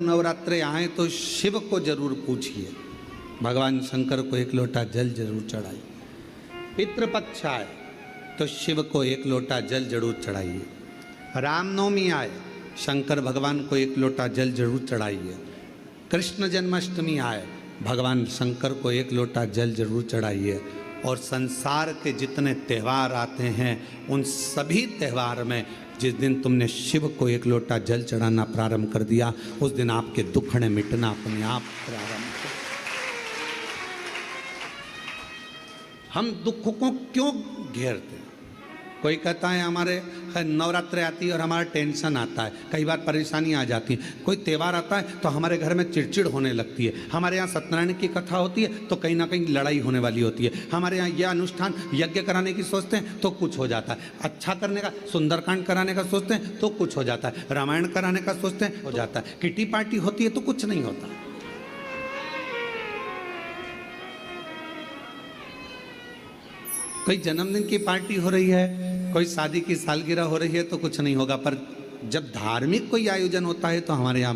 नवरात्रे आए तो शिव को जरूर पूछिए, भगवान शंकर को एक लोटा जल जरूर चढ़ाइए। पितृपक्ष आए तो शिव को एक लोटा जल जरूर चढ़ाइए। रामनवमी आए, शंकर भगवान को एक लोटा जल जरूर चढ़ाइए। कृष्ण जन्माष्टमी आए, भगवान शंकर को एक लोटा जल जरूर चढ़ाइए। और संसार के जितने त्यौहार आते हैं उन सभी त्यौहार में जिस दिन तुमने शिव को एक लोटा जल चढ़ाना प्रारंभ कर दिया, उस दिन आपके दुखड़े मिटना अपने आप प्रारंभ हो। हम दुख को क्यों घेरते हैं? कोई कहता है हमारे नवरात्रि आती है और हमारा टेंशन आता है, कई बार परेशानी आ जाती है। कोई त्यौहार आता है तो हमारे घर में चिड़चिड़ होने लगती है। हमारे यहाँ सत्यनारायण की कथा होती है तो कहीं ना कहीं लड़ाई होने वाली होती है। हमारे यहाँ यह अनुष्ठान यज्ञ कराने की सोचते हैं तो कुछ हो जाता है, अच्छा करने का सुंदरकांड कराने का सोचते हैं तो कुछ हो जाता है, रामायण कराने का सोचते हैं हो जाता है, किटी पार्टी होती है तो कुछ नहीं होता। कोई जन्मदिन की पार्टी हो रही है, कोई शादी की सालगिरह हो रही है तो कुछ नहीं होगा। पर जब धार्मिक कोई आयोजन होता है तो हमारे यहाँ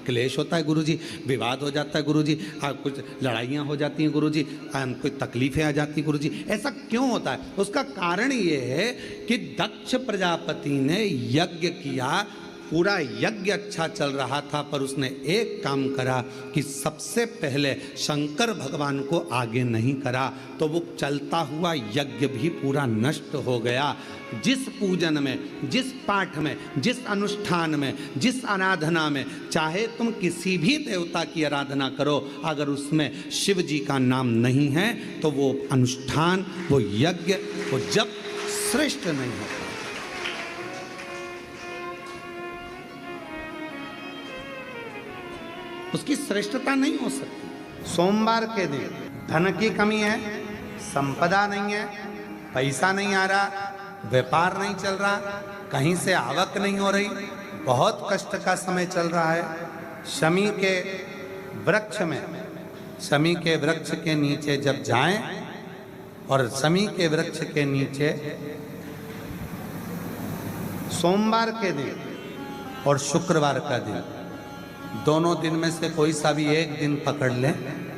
क्लेश होता है गुरुजी, विवाद हो जाता है गुरुजी, कुछ लड़ाइयाँ हो जाती हैं गुरुजी, कोई तकलीफें आ जाती हैं गुरुजी। ऐसा क्यों होता है? उसका कारण ये है कि दक्ष प्रजापति ने यज्ञ किया, पूरा यज्ञ अच्छा चल रहा था, पर उसने एक काम करा कि सबसे पहले शंकर भगवान को आगे नहीं करा, तो वो चलता हुआ यज्ञ भी पूरा नष्ट हो गया। जिस पूजन में, जिस पाठ में, जिस अनुष्ठान में, जिस आराधना में, चाहे तुम किसी भी देवता की आराधना करो, अगर उसमें शिव जी का नाम नहीं है तो वो अनुष्ठान, वो यज्ञ, वो जप श्रेष्ठ नहीं होता। उसकी श्रेष्ठता नहीं हो सकती। सोमवार के दिन धन की कमी है, संपदा नहीं है, पैसा नहीं आ रहा, व्यापार नहीं चल रहा, कहीं से आवक नहीं हो रही, बहुत कष्ट का समय चल रहा है। शमी के वृक्ष में, शमी के वृक्ष के नीचे जब जाएं और शमी के वृक्ष के नीचे सोमवार के दिन और शुक्रवार का दिन, दोनों दिन में से कोई सा भी एक दिन पकड़ लें,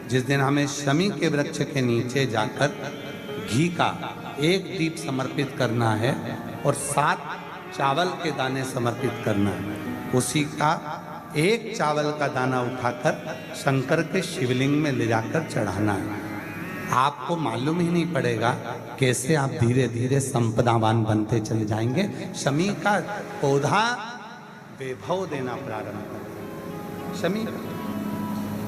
जिस दिन हमें शमी के वृक्ष के नीचे जाकर घी का एक दीप समर्पित करना है और 7 चावल के दाने समर्पित करना है। उसी का एक चावल का दाना उठाकर शंकर के शिवलिंग में ले जाकर चढ़ाना है। आपको मालूम ही नहीं पड़ेगा कैसे आप धीरे धीरे संपदावान बनते चले जाएंगे। शमी का पौधा वैभव देना प्रारंभ कर, शमी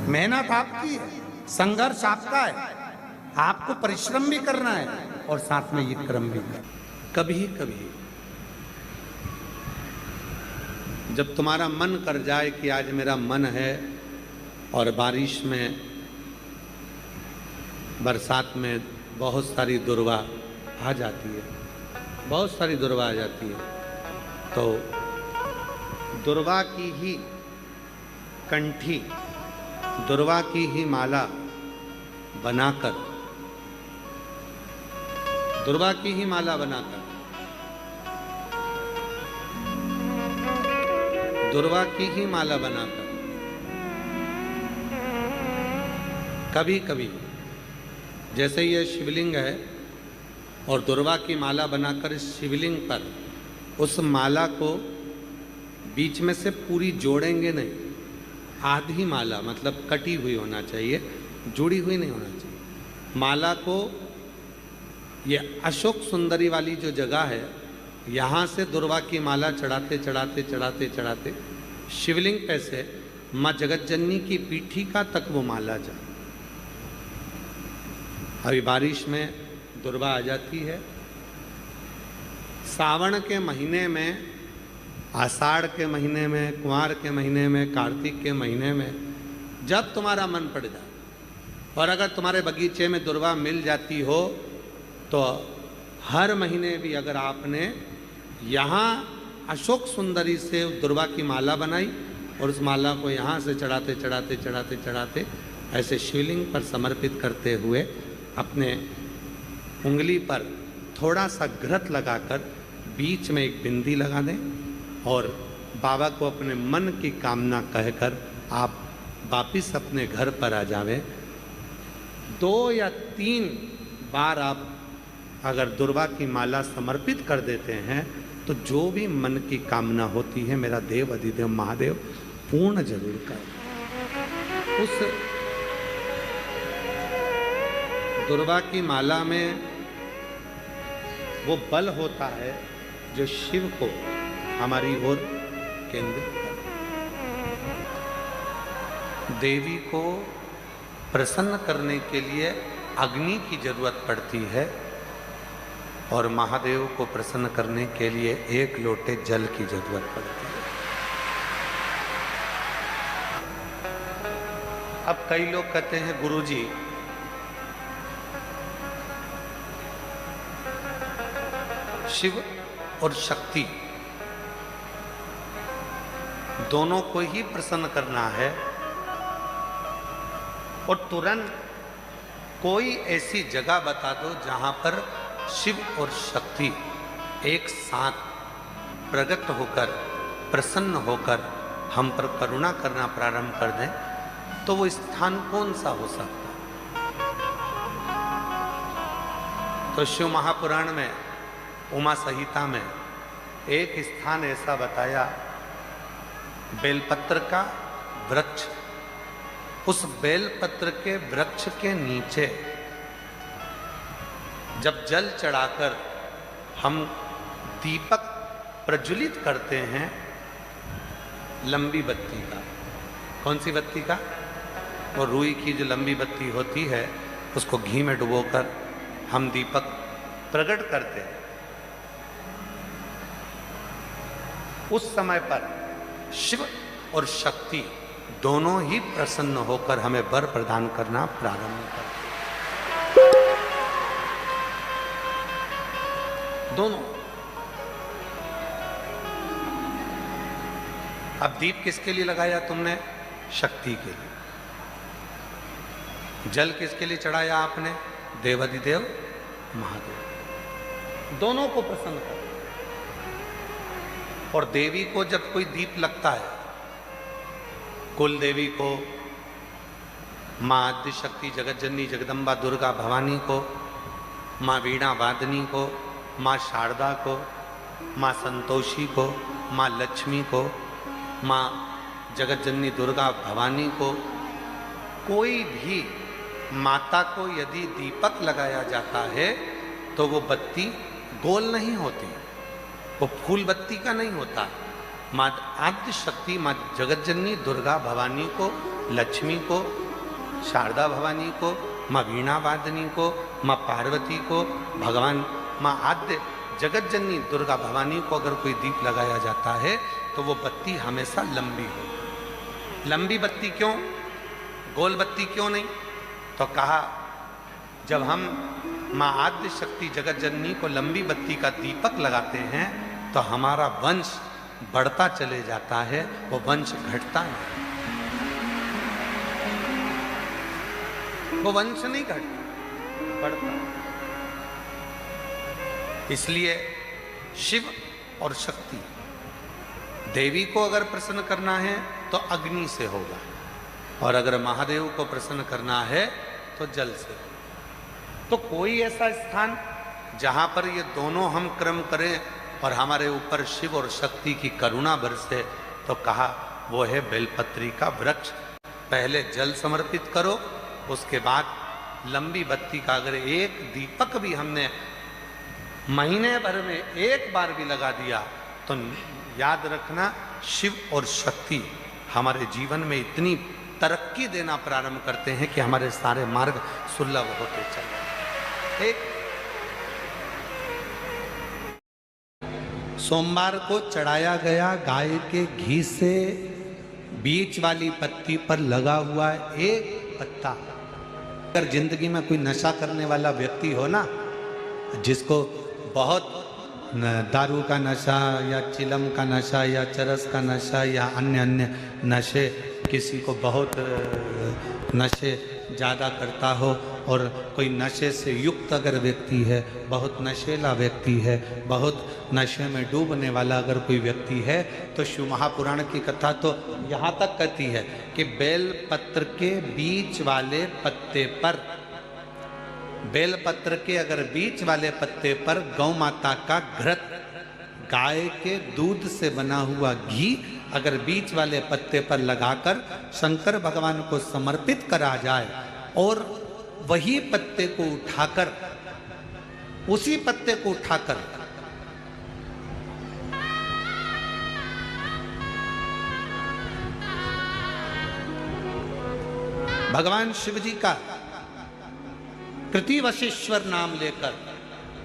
मेहनत आपकी है, संघर्ष आपका है, आपको परिश्रम भी करना है और साथ में ये कर्म भी करना। कभी कभी जब तुम्हारा मन कर जाए कि आज मेरा मन है और बारिश में, बरसात में बहुत सारी दुर्वा आ जाती है, बहुत सारी दुर्वा आ जाती है, तो दुर्वा की ही कंठी, दुर्वा की ही माला बनाकर, दुर्वा की ही माला बनाकर, दुर्वा की ही माला बनाकर कभी कभी, जैसे ये शिवलिंग है और दुर्वा की माला बनाकर इस शिवलिंग पर उस माला को बीच में से पूरी जोड़ेंगे नहीं, आधी माला, मतलब कटी हुई होना चाहिए, जुड़ी हुई नहीं होना चाहिए। माला को ये अशोक सुंदरी वाली जो जगह है, यहाँ से दुर्वा की माला चढ़ाते चढ़ाते चढ़ाते चढ़ाते शिवलिंग पे से माँ जगतजननी की पीठिका तक वो माला जाए। अभी बारिश में दुर्वा आ जाती है, सावन के महीने में, आषाढ़ के महीने में, कुंवार के महीने में, कार्तिक के महीने में, जब तुम्हारा मन पड़ जाए और अगर तुम्हारे बगीचे में दुर्वा मिल जाती हो तो हर महीने भी अगर आपने यहाँ अशोक सुंदरी से दुर्वा की माला बनाई और उस माला को यहाँ से चढ़ाते चढ़ाते चढ़ाते चढ़ाते ऐसे शिवलिंग पर समर्पित करते हुए अपने उंगली पर थोड़ा सा घृत लगाकर बीच में एक बिंदी लगा दें और बाबा को अपने मन की कामना कहकर आप वापिस अपने घर पर आ जावे, 2 या 3 बार आप अगर दुर्वा की माला समर्पित कर देते हैं तो जो भी मन की कामना होती है मेरा देव अधिदेव महादेव पूर्ण जरूर कर। उस दुर्वा की माला में वो बल होता है जो शिव को हमारी ओर केंद्रित कर। देवी को प्रसन्न करने के लिए अग्नि की जरूरत पड़ती है और महादेव को प्रसन्न करने के लिए 1 लोटे जल की जरूरत पड़ती है। अब कई लोग कहते हैं गुरुजी शिव और शक्ति दोनों को ही प्रसन्न करना है और तुरंत कोई ऐसी जगह बता दो जहां पर शिव और शक्ति एक साथ प्रकट होकर प्रसन्न होकर हम पर करुणा करना प्रारंभ कर दें, तो वो स्थान कौन सा हो सकता है? तो शिव महापुराण में उमा संहिता में एक स्थान ऐसा बताया, बेलपत्र का वृक्ष, उस बेलपत्र के वृक्ष के नीचे जब जल चढ़ाकर हम दीपक प्रज्वलित करते हैं लंबी बत्ती का, कौन सी बत्ती का? वो रुई की जो लंबी बत्ती होती है उसको घी में डुबोकर हम दीपक प्रकट करते हैं। उस समय पर शिव और शक्ति दोनों ही प्रसन्न होकर हमें वर प्रदान करना प्रारंभ करते हैं। दोनों। अब दीप किसके लिए लगाया तुमने? शक्ति के लिए। जल किसके लिए चढ़ाया आपने? देवाधिदेव महादेव। दोनों को प्रसन्न कर। और देवी को जब कोई दीप लगता है, कुल देवी को, माँ आद्य शक्ति जगत जननी जगदम्बा दुर्गा भवानी को, माँ वीणा वादनी को, माँ शारदा को, माँ संतोषी को, माँ लक्ष्मी को, माँ जगत जननी दुर्गा भवानी को, कोई भी माता को यदि दीपक लगाया जाता है तो वो बत्ती गोल नहीं होती, वो फूल बत्ती का नहीं होता। माँ आद्य शक्ति, माँ जगत जननी दुर्गा भवानी को, लक्ष्मी को, शारदा भवानी को, माँ वीणा वादनी को, माँ पार्वती को, भगवान माँ आद्य जगत जननी दुर्गा भवानी को अगर कोई दीप लगाया जाता है तो वो बत्ती हमेशा लंबी हो। लंबी बत्ती क्यों? गोल बत्ती क्यों नहीं? तो कहा जब हम माँ आद्य शक्ति जगत जननी को लंबी बत्ती का दीपक लगाते हैं तो हमारा वंश बढ़ता चले जाता है, वो वंश घटता नहीं। वो वंश नहीं घटता, बढ़ता। इसलिए शिव और शक्ति, देवी को अगर प्रसन्न करना है तो अग्नि से होगा, और अगर महादेव को प्रसन्न करना है तो जल से। तो कोई ऐसा स्थान जहां पर ये दोनों हम क्रम करें और हमारे ऊपर शिव और शक्ति की करुणा बरसे, तो कहा वो है बेलपत्री का वृक्ष। पहले जल समर्पित करो, उसके बाद लंबी बत्ती का अगर एक दीपक भी हमने महीने भर में एक बार भी लगा दिया तो याद रखना शिव और शक्ति हमारे जीवन में इतनी तरक्की देना प्रारंभ करते हैं कि हमारे सारे मार्ग सुलभ होते चले। एक सोमवार को चढ़ाया गया गाय के घी से बीच वाली पत्ती पर लगा हुआ एक पत्ता, अगर जिंदगी में कोई नशा करने वाला व्यक्ति हो ना, जिसको बहुत दारू का नशा या चिलम का नशा या चरस का नशा या अन्य अन्य नशे, किसी को बहुत नशे ज़्यादा करता हो और कोई नशे से युक्त अगर व्यक्ति है, बहुत नशेला व्यक्ति है, बहुत नशे में डूबने वाला अगर कोई व्यक्ति है, तो शिव महापुराण की कथा तो यहाँ तक कहती है कि बेलपत्र के बीच वाले पत्ते पर, बेलपत्र के अगर बीच वाले पत्ते पर गौ माता का घृत, गाय के दूध से बना हुआ घी अगर बीच वाले पत्ते पर लगाकर शंकर भगवान को समर्पित करा जाए और वही पत्ते को उठाकर, उसी पत्ते को उठाकर भगवान शिव जी का कृतिवशेश्वर नाम लेकर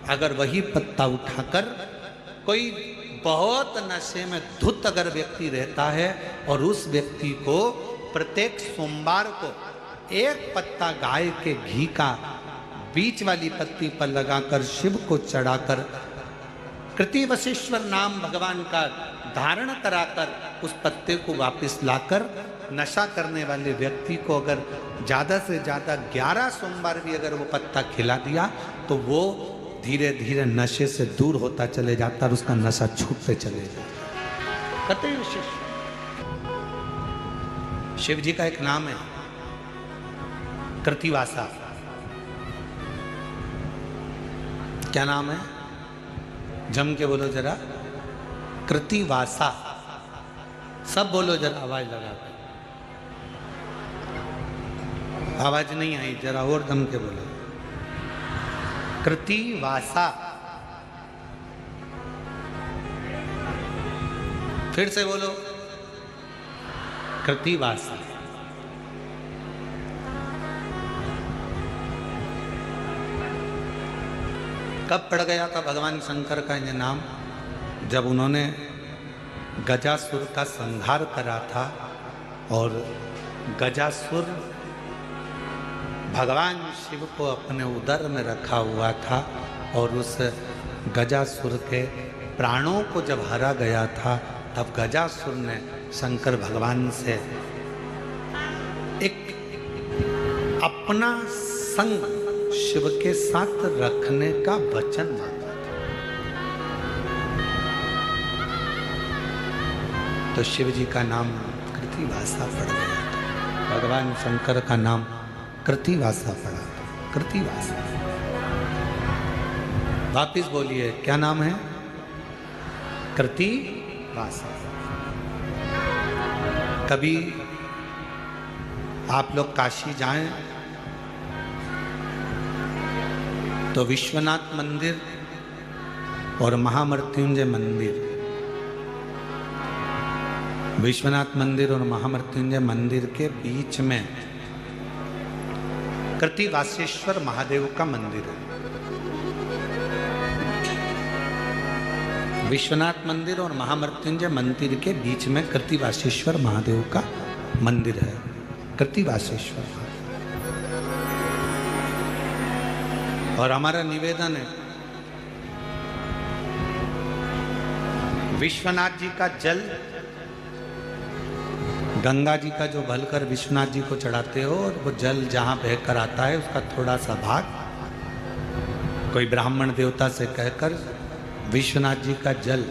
अगर वही पत्ता उठाकर कोई बहुत नशे में धुत अगर व्यक्ति रहता है और उस व्यक्ति को प्रत्येक सोमवार को एक पत्ता गाय के घी का बीच वाली पत्ती पर लगाकर शिव को चढ़ाकर कृतिवशेश्वर नाम भगवान का धारण कराकर उस पत्ते को वापस लाकर नशा करने वाले व्यक्ति को अगर ज़्यादा से ज़्यादा 11 सोमवार भी अगर वो पत्ता खिला दिया तो वो धीरे धीरे नशे से दूर होता चले जाता और उसका नशा छूटते चले जाता। कतई विशेष शिव जी का एक नाम है कृतिवासा। क्या नाम है? जम के बोलो जरा, कृतिवासा। सब बोलो जरा आवाज लगा कर। आवाज नहीं आई, जरा और दम के बोलो। कृतिवासा। फिर से बोलो, कृतिवासा। कब पड़ गया था भगवान शंकर का ये नाम? जब उन्होंने गजासुर का संहार करा था और गजासुर भगवान शिव को अपने उदर में रखा हुआ था और उस गजासुर के प्राणों को जब हरा गया था तब गजासुर ने शंकर भगवान से एक अपना संग शिव के साथ रखने का वचन मांगा था। तो शिव जी का नाम कृतिवासा पड़ गया था, भगवान शंकर का नाम कृतिवासा पड़ा था। कृतिवासा। वापिस बोलिए, क्या नाम है? कृतिवासा। कभी आप लोग काशी जाएं तो विश्वनाथ मंदिर और महामृत्युंजय मंदिर, विश्वनाथ मंदिर और महामृत्युंजय मंदिर के बीच में कृतिवासेश्वर महादेव का मंदिर है। विश्वनाथ मंदिर और महामृत्युंजय मंदिर के बीच में कृतिवासेश्वर महादेव का मंदिर है। कृतिवासेश्वर। और हमारा निवेदन है, विश्वनाथ जी का जल गंगा जी का जो भलकर विश्वनाथ जी को चढ़ाते हो और वो जल जहाँ बहकर आता है उसका थोड़ा सा भाग कोई ब्राह्मण देवता से कहकर विश्वनाथ जी का जल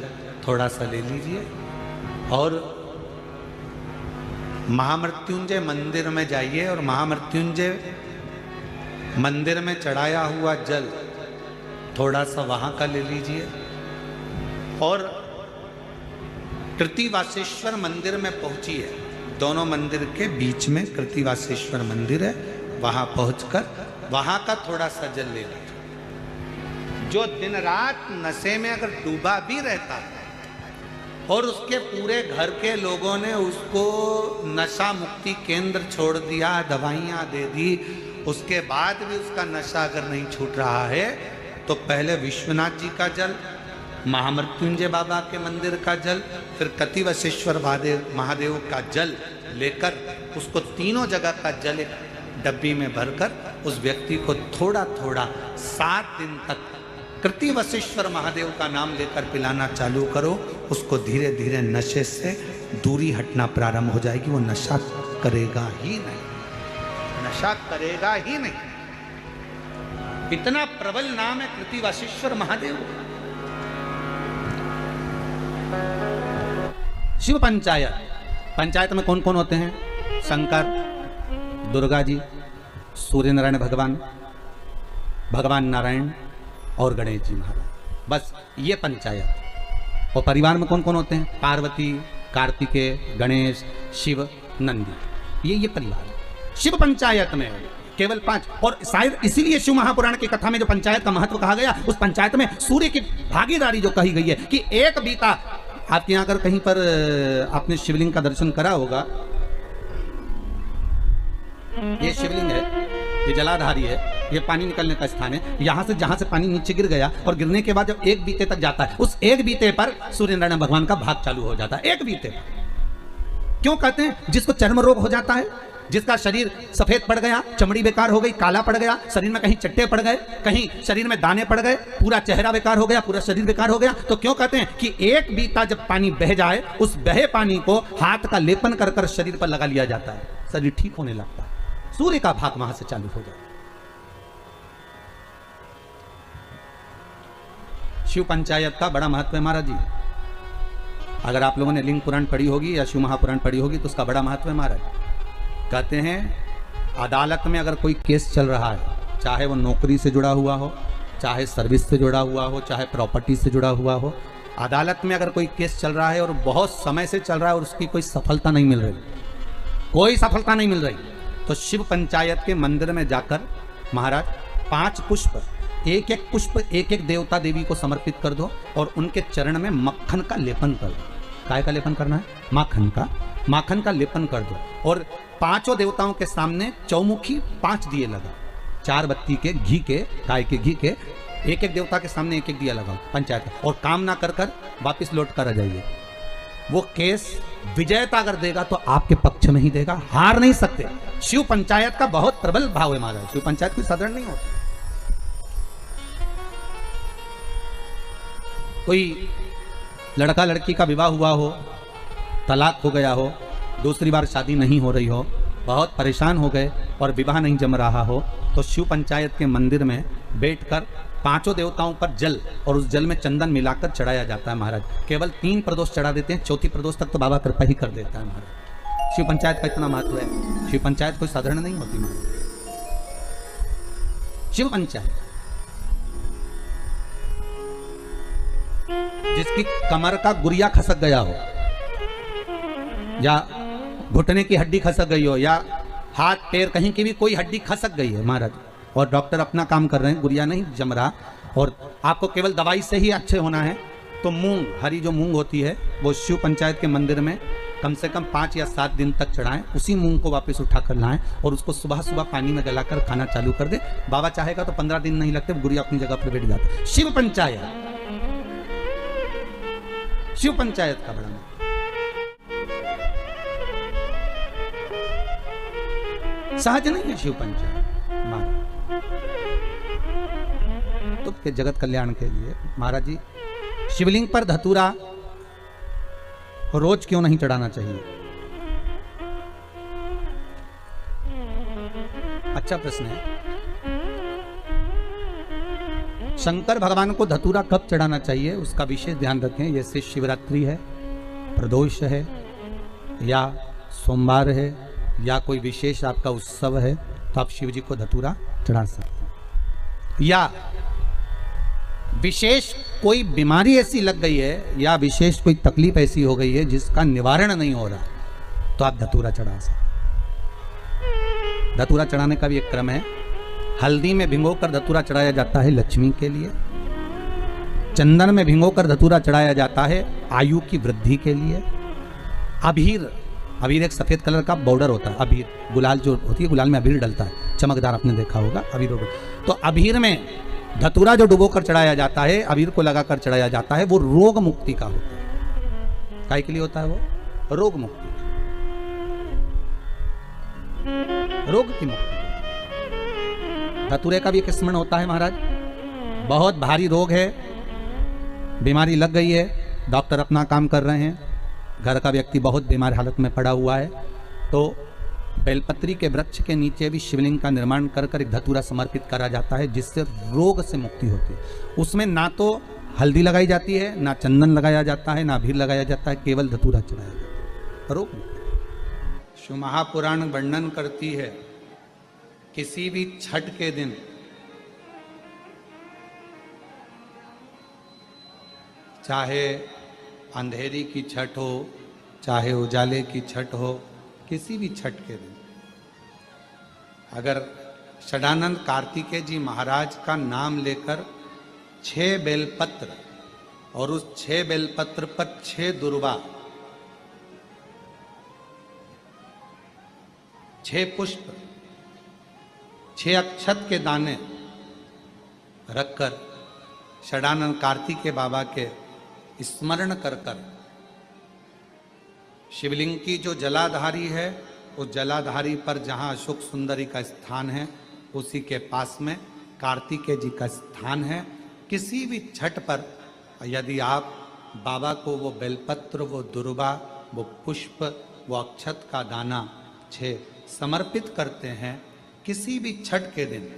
थोड़ा सा ले लीजिए और महामृत्युंजय मंदिर में जाइए और महामृत्युंजय मंदिर में चढ़ाया हुआ जल थोड़ा सा वहाँ का ले लीजिए और कृतिवासेश्वर मंदिर में पहुँचिए। दोनों मंदिर के बीच में कृतिवासेश्वर मंदिर है, वहाँ पहुँचकर वहाँ का थोड़ा सा जल ले लीजिए। जो दिन रात नशे में अगर डूबा भी रहता है और उसके पूरे घर के लोगों ने उसको नशा मुक्ति केंद्र छोड़ दिया, दवाइयाँ दे दी, उसके बाद भी उसका नशा अगर नहीं छूट रहा है तो पहले विश्वनाथ जी का जल, महामृत्युंजय बाबा के मंदिर का जल, फिर कृतिवशेश्वर महादेव का जल लेकर उसको तीनों जगह का जल एक डब्बी में भरकर उस व्यक्ति को थोड़ा थोड़ा 7 दिन तक कृतिवशेश्वर महादेव का नाम लेकर पिलाना चालू करो। उसको धीरे धीरे नशे से दूरी हटना प्रारंभ हो जाएगी, वो नशा करेगा ही नहीं। नशा करेगा ही नहीं। इतना प्रबल नाम है कृतिवासेश्वर महादेव। शिव पंचायत, पंचायत में कौन कौन होते हैं? शंकर, दुर्गा जी, सूर्य नारायण भगवान, भगवान नारायण और गणेश जी महाराज, बस ये पंचायत। और परिवार में कौन कौन होते हैं? पार्वती, कार्तिकेय, गणेश, शिव, नंदी, ये परिवार। शिव पंचायत में केवल 5। और शायद इसीलिए शिव महापुराण की कथा में जो पंचायत का महत्व कहा गया, उस पंचायत में सूर्य की भागीदारी जो कही गई है कि एक बीता। आपके यहाँ अगर कहीं पर आपने शिवलिंग का दर्शन करा होगा, ये शिवलिंग है, ये जलाधारी है, ये पानी निकलने का स्थान है। यहां से जहां से पानी नीचे गिर गया और गिरने के बाद जब एक बीते तक जाता है, उस एक बीते पर सूर्य नारायण भगवान का भाग चालू हो जाता है। एक बीते पर क्यों कहते हैं? जिसको चर्म रोग हो जाता है, जिसका शरीर सफेद पड़ गया, चमड़ी बेकार हो गई, काला पड़ गया, शरीर में कहीं चट्टे पड़ गए, कहीं शरीर में दाने पड़ गए, पूरा चेहरा बेकार हो गया, पूरा शरीर बेकार हो गया, तो क्यों कहते हैं कि एक बीता जब पानी बह जाए, उस बहे पानी को हाथ का लेपन कर कर शरीर पर लगा लिया जाता है, शरीर ठीक होने लगता है, सूर्य का भाग वहां से चालू हो जाता है। शिव पंचायत का बड़ा महत्व है महाराज जी। अगर आप लोगों ने लिंग पुराण पढ़ी होगी या शिव महापुराण पढ़ी होगी तो उसका बड़ा महत्व है महाराज। कहते हैं अदालत में अगर कोई केस चल रहा है, चाहे वो नौकरी से जुड़ा हुआ हो, चाहे सर्विस से जुड़ा हुआ हो, चाहे प्रॉपर्टी से जुड़ा हुआ हो, अदालत में अगर कोई केस चल रहा है और बहुत समय से चल रहा है और उसकी कोई सफलता नहीं मिल रही, कोई सफलता नहीं मिल रही, तो शिव पंचायत के मंदिर में जाकर महाराज 5 पुष्प, एक एक पुष्प एक एक देवता देवी को समर्पित कर दो और उनके चरण में मक्खन का लेपन कर दो। काय का लेपन करना है? माखन का लेपन कर दो और 5 देवताओं के सामने चौमुखी 5 दिए लगाओ, 4 बत्ती के घी के, गाय के घी के, एक एक देवता के सामने एक एक दिया लगाओ पंचायत, और काम ना कर कर वापिस लौट कर आ जाइए। वो केस विजयता अगर देगा तो आपके पक्ष में ही देगा, हार नहीं सकते। शिव पंचायत का बहुत प्रबल भाव है महाराज। शिव पंचायत कोई साधारण नहीं होती। कोई लड़का लड़की का विवाह हुआ हो, तलाक हो गया हो, दूसरी बार शादी नहीं हो रही हो, बहुत परेशान हो गए और विवाह नहीं जम रहा हो, तो शिव पंचायत के मंदिर में बैठकर 5 देवताओं पर जल और उस जल में चंदन मिलाकर चढ़ाया जाता है महाराज। केवल 3 प्रदोष चढ़ा देते हैं, 4थी प्रदोष तक तो बाबा कृपा ही कर देता है महाराज। शिव पंचायत का इतना महत्व है। शिव पंचायत कोई साधारण नहीं होती महाराज। शिव पंचायत जिसकी कमर का गुरिया खसक गया हो, या घुटने की हड्डी खसक गई हो, या हाथ पैर कहीं की भी कोई हड्डी खसक गई है महाराज, और डॉक्टर अपना काम कर रहे हैं, गुरिया नहीं जम रहा, और आपको केवल दवाई से ही अच्छे होना है, तो मूंग, हरी जो मूंग होती है, वो शिव पंचायत के मंदिर में कम से कम 5 या 7 दिन तक चढ़ाएं। उसी मूंग को वापस उठा कर लाएं और उसको सुबह सुबह पानी में गलाकर खाना चालू कर दे। बाबा चाहेगा तो 15 दिन नहीं लगते, गुरिया अपनी जगह पर बैठ जाता। शिव पंचायत, शिव पंचायत का बड़ा सहज नहीं है शिव पंचायत तो के जगत कल्याण के लिए। महाराज जी, शिवलिंग पर धतूरा रोज क्यों नहीं चढ़ाना चाहिए? अच्छा प्रश्न है। शंकर भगवान को धतूरा कब चढ़ाना चाहिए उसका विशेष ध्यान रखें। जैसे शिवरात्रि है, प्रदोष है, या सोमवार है, या कोई विशेष आपका उत्सव है, तो आप शिव जी को धतूरा चढ़ा सकते हैं। या विशेष कोई बीमारी ऐसी लग गई है, या विशेष कोई तकलीफ ऐसी हो गई है जिसका निवारण नहीं हो रहा, तो आप धतूरा चढ़ा सकते हैं। धतूरा चढ़ाने का भी एक क्रम है। हल्दी में भिगोकर धतूरा चढ़ाया जाता है लक्ष्मी के लिए। चंदन में भिगोकर धतूरा चढ़ाया जाता है आयु की वृद्धि के लिए। अबीर, अबीर एक सफेद कलर का बॉर्डर होता है। अबीर, गुलाल जो होती है, गुलाल में अबीर डलता है, चमकदार, आपने देखा होगा अबीर। तो अबीर में धतूरा जो डुबोकर चढ़ाया जाता है, अबीर को लगाकर चढ़ाया जाता है, वो रोग मुक्ति का होता है। काय के लिए होता है? वो रोग मुक्ति, रोग की मुक्ति। धतूरे का भी एक स्मरण होता है महाराज। बहुत भारी रोग है, बीमारी लग गई है, डॉक्टर अपना काम कर रहे हैं, घर का व्यक्ति बहुत बीमार हालत में पड़ा हुआ है, तो बेलपत्री के वृक्ष के नीचे भी शिवलिंग का निर्माण कर कर एक धतूरा समर्पित करा जाता है, जिससे रोग से मुक्ति होती है। उसमें ना तो हल्दी लगाई जाती है, ना चंदन लगाया जाता है, ना अबीर लगाया जाता है, केवल धतूरा चढ़ाया जाता है। रोग शिव महापुराण वर्णन करती है, किसी भी छठ के दिन चाहे अंधेरी की छठ हो, चाहे उजाले की छठ हो, किसी भी छठ के दिन अगर षडानंद कार्तिकेय जी महाराज का नाम लेकर 6 बेलपत्र और उस 6 बेलपत्र पर 6 दुर्वा, 6 पुष्प, 6 अक्षत के दाने रखकर षडानंद कार्तिकेय बाबा के स्मरण कर कर शिवलिंग की जो जलाधारी है, उस जलाधारी पर जहाँ अशोक सुंदरी का स्थान है, उसी के पास में कार्तिकेय जी का स्थान है। किसी भी छठ पर यदि आप बाबा को वो बेलपत्र, वो दुर्वा, वो पुष्प, वो अक्षत का दाना 6 समर्पित करते हैं, किसी भी छठ के दिन,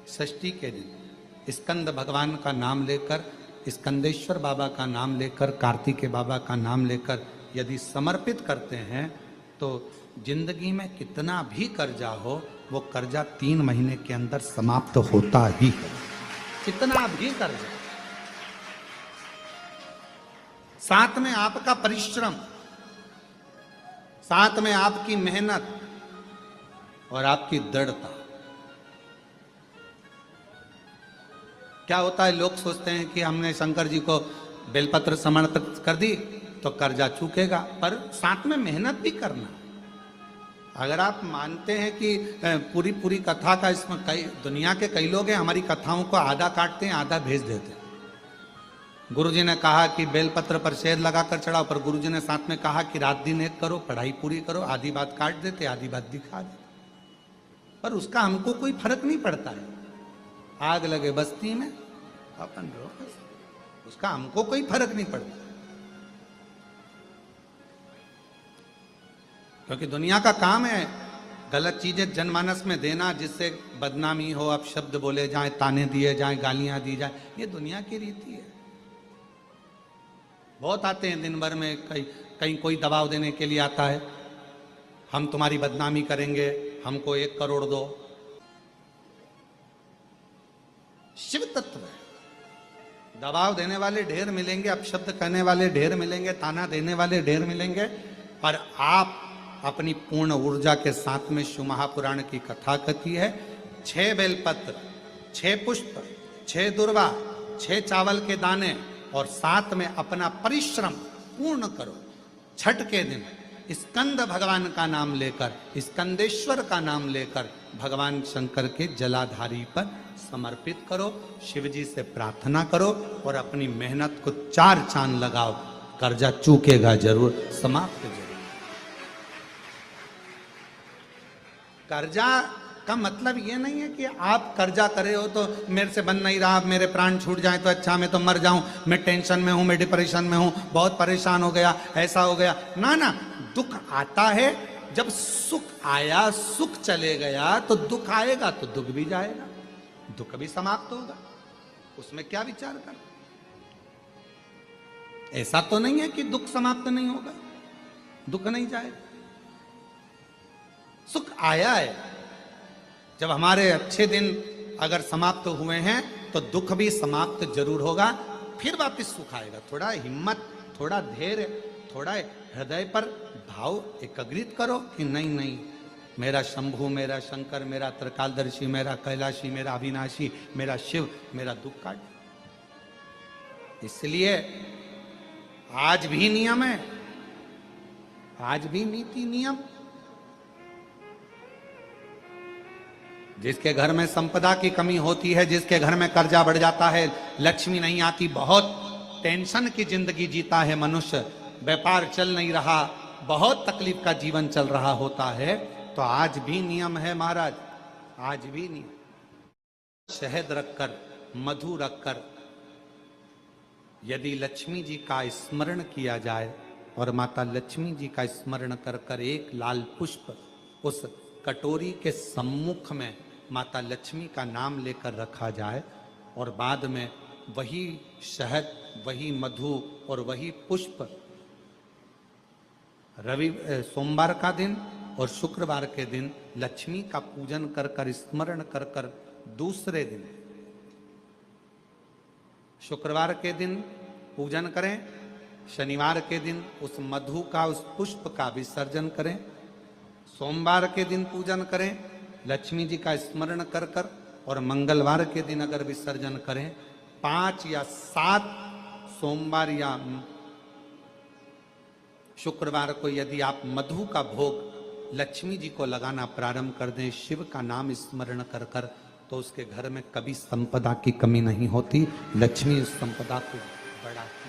षष्ठी के दिन स्कंद भगवान का नाम लेकर, स्कंदेश्वर बाबा का नाम लेकर, कार्तिकेय बाबा का नाम लेकर यदि समर्पित करते हैं, तो जिंदगी में कितना भी कर्जा हो, वो कर्जा 3 महीने के अंदर समाप्त होता ही है। कितना भी कर्जा, साथ में आपका परिश्रम, साथ में आपकी मेहनत और आपकी दृढ़ता। क्या होता है, लोग सोचते हैं कि हमने शंकर जी को बेलपत्र समर्पित कर दी तो कर्जा चूकेगा, पर साथ में मेहनत भी करना। अगर आप मानते हैं कि पूरी कथा का इसमें कई दुनिया के कई लोग हैं, हमारी कथाओं को आधा काटते हैं, आधा भेज देते हैं। गुरुजी ने कहा कि बेलपत्र पर शेर लगाकर चढ़ाओ, पर गुरुजी ने साथ में कहा कि रात दिन एक करो, पढ़ाई पूरी करो, आधी बात काट देते, आधी बात दिखा देते। पर उसका हमको कोई फर्क नहीं पड़ता है। आग लगे बस्ती में अपन रहो, उसका हमको कोई फर्क नहीं पड़ता, क्योंकि दुनिया का काम है गलत चीजें जनमानस में देना, जिससे बदनामी हो, अब शब्द बोले जाएं, ताने दिए जाएं, गालियां दी जाएं। ये दुनिया की रीति है। बहुत आते हैं दिन भर में, कहीं कोई दबाव देने के लिए आता है, हम तुम्हारी बदनामी करेंगे, हमको 1 करोड़ दो। शिव तत्व है, दबाव देने वाले ढेर मिलेंगे, अपशब्द कहने वाले ढेर मिलेंगे, ताना देने वाले ढेर मिलेंगे, पर आप अपनी पूर्ण ऊर्जा के साथ में शिव महापुराण की कथा कहती है, 6 बेलपत्र, 6 पुष्प, 6 दुर्वा, 6 चावल के दाने और साथ में अपना परिश्रम पूर्ण करो। छठ के दिन स्कंद भगवान का नाम लेकर, स्कंदेश्वर का नाम लेकर भगवान शंकर के जलाधारी पर समर्पित करो, शिव जी से प्रार्थना करो और अपनी मेहनत को 4 चांद लगाओ। कर्जा चूकेगा जरूर, समाप्त जरूर। कर्जा का मतलब ये नहीं है कि आप कर्जा करे हो तो मेरे से बन नहीं रहा, मेरे प्राण छूट जाए तो अच्छा, मैं तो मर जाऊं, मैं टेंशन में हूं, मैं डिप्रेशन में हूं, बहुत परेशान हो गया, ऐसा हो गया। ना ना, दुख आता है, जब सुख आया, सुख चले गया, तो दुख आएगा तो दुख भी जाएगा, दुख भी समाप्त होगा, उसमें क्या विचार कर। ऐसा तो नहीं है कि दुख समाप्त नहीं होगा, दुख नहीं जाएगा। सुख आया है, जब हमारे अच्छे दिन अगर समाप्त हुए हैं तो दुख भी समाप्त जरूर होगा, फिर वापस सुख आएगा। थोड़ा हिम्मत, थोड़ा धैर्य, थोड़ा हृदय पर भाव एकाग्रित करो कि नहीं नहीं, मेरा शंभु, मेरा शंकर, मेरा त्रिकालदर्शी, मेरा कैलाशी, मेरा अविनाशी, मेरा शिव मेरा दुख काट। इसलिए आज भी नियम है, आज भी नीति नियम। जिसके घर में संपदा की कमी होती है, जिसके घर में कर्जा बढ़ जाता है, लक्ष्मी नहीं आती, बहुत टेंशन की जिंदगी जीता है मनुष्य, व्यापार चल नहीं रहा, बहुत तकलीफ का जीवन चल रहा होता है, तो आज भी नियम है महाराज, आज भी नियम। शहद रखकर, मधु रखकर यदि लक्ष्मी जी का स्मरण किया जाए और माता लक्ष्मी जी का स्मरण कर कर एक लाल पुष्प उस कटोरी के सम्मुख में माता लक्ष्मी का नाम लेकर रखा जाए और बाद में वही शहद, वही मधु और वही पुष्प सोमवार का दिन और शुक्रवार के दिन लक्ष्मी का पूजन कर कर, स्मरण कर कर, दूसरे दिन शुक्रवार के दिन पूजन करें, शनिवार के दिन उस मधु का, उस पुष्प का विसर्जन करें, सोमवार के दिन पूजन करें लक्ष्मी जी का स्मरण कर कर, और मंगलवार के दिन अगर विसर्जन करें, 5 या 7 सोमवार या शुक्रवार को यदि आप मधु का भोग लक्ष्मी जी को लगाना प्रारंभ कर दें, शिव का नाम स्मरण कर कर, तो उसके घर में कभी संपदा की कमी नहीं होती, लक्ष्मी उस संपदा को बढ़ाती